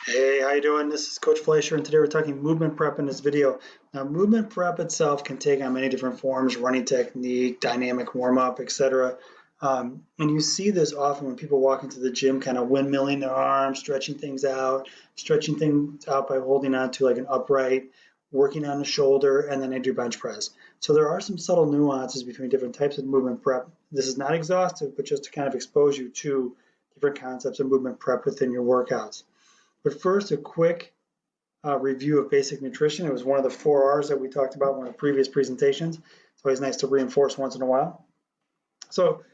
Hey, how you doing? This is Coach Fleischer, and today we're talking movement prep in this video. Now, movement prep itself can take on many different forms: running technique, dynamic warm-up, etc. And you see this often when people walk into the gym, kind of windmilling their arms, stretching things out by holding on to like an upright, working on the shoulder, and then they do bench press. So there are some subtle nuances between different types of movement prep. This is not exhaustive, but just to kind of expose you to different concepts of movement prep within your workouts. But first, a quick review of basic nutrition. It was one of the 4 R's that we talked about in one of the previous presentations. It's always nice to reinforce once in a while. So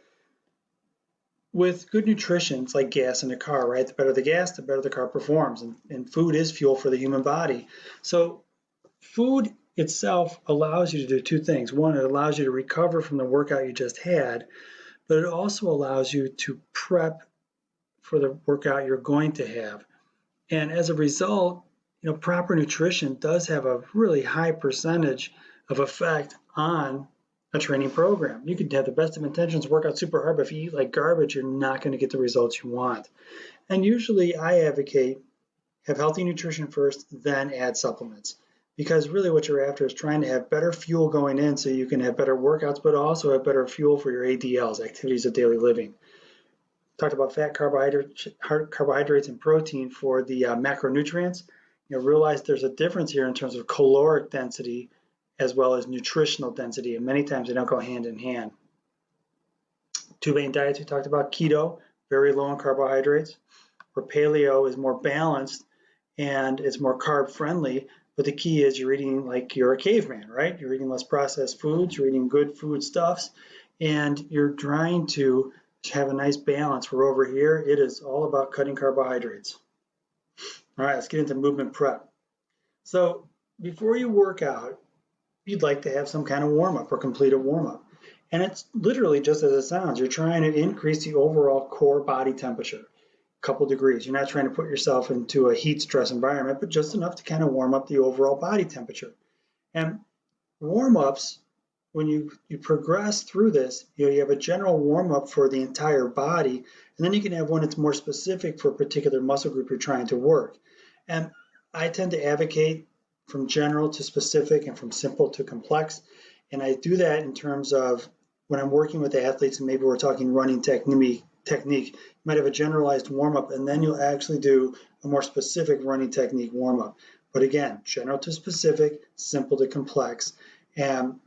with good nutrition, it's like gas in a car, right? The better the gas, the better the car performs. And food is fuel for the human body. So food itself allows you to do two things. One, it allows you to recover from the workout you just had, but it also allows you to prep for the workout you're going to have. And as a result, proper nutrition does have a really high percentage of effect on a training program. You could have the best of intentions, work out super hard, but if you eat like garbage, you're not going to get the results you want. And usually I advocate have healthy nutrition first, then add supplements. Because really what you're after is trying to have better fuel going in so you can have better workouts, but also have better fuel for your ADLs, activities of daily living. Talked about fat, carbohydrates, and protein for the macronutrients. Realize there's a difference here in terms of caloric density as well as nutritional density, and many times they don't go hand in hand. Two main diets we talked about: keto, very low in carbohydrates, or paleo is more balanced and it's more carb friendly, but the key is you're eating like you're a caveman, right? You're eating less processed foods, you're eating good foodstuffs, and you're trying to have a nice balance. Where over here, it is all about cutting carbohydrates. All right, let's get into movement prep. So before you work out, you'd like to have some kind of warm-up or complete a warm-up. And it's literally just as it sounds. You're trying to increase the overall core body temperature, a couple degrees. You're not trying to put yourself into a heat stress environment, but just enough to kind of warm up the overall body temperature. And warm-ups, when you progress through this, you have a general warm-up for the entire body, and then you can have one that's more specific for a particular muscle group you're trying to work. And I tend to advocate from general to specific and from simple to complex. And I do that in terms of when I'm working with athletes, and maybe we're talking running technique, you might have a generalized warm-up, and then you'll actually do a more specific running technique warm-up. But again, general to specific, simple to complex. And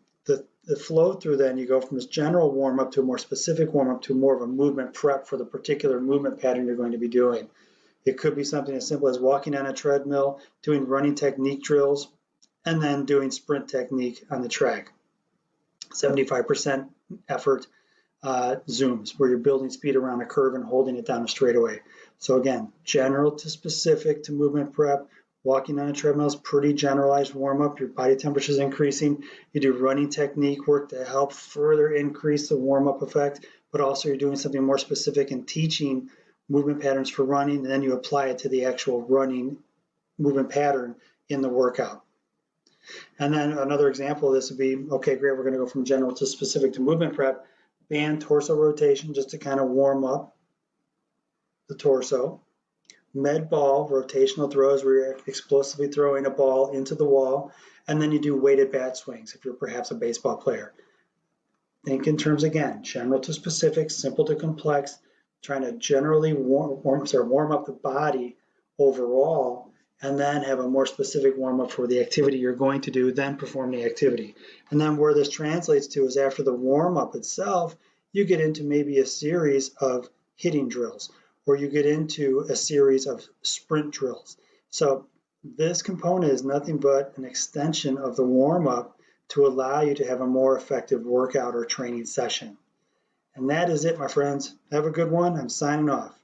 the flow through, then you go from this general warm-up to a more specific warm-up to more of a movement prep for the particular movement pattern you're going to be doing. It could be something as simple as walking on a treadmill, doing running technique drills, and then doing sprint technique on the track. 75% effort zooms, where you're building speed around a curve and holding it down a straightaway. So again, general to specific to movement prep. Walking on a treadmill is pretty generalized warm-up. Your body temperature is increasing. You do running technique work to help further increase the warm-up effect, but also you're doing something more specific and teaching movement patterns for running, and then you apply it to the actual running movement pattern in the workout. And then another example of this would be, okay, great, we're going to go from general to specific to movement prep. Band torso rotation, just to kind of warm up the torso. Med ball, rotational throws, where you're explosively throwing a ball into the wall. And then you do weighted bat swings if you're perhaps a baseball player. Think in terms, again, general to specific, simple to complex, trying to generally warm up the body overall, and then have a more specific warm-up for the activity you're going to do, then perform the activity. And then where this translates to is after the warm-up itself, you get into maybe a series of hitting drills, or you get into a series of sprint drills. So this component is nothing but an extension of the warm-up to allow you to have a more effective workout or training session. And that is it, my friends. Have a good one. I'm signing off.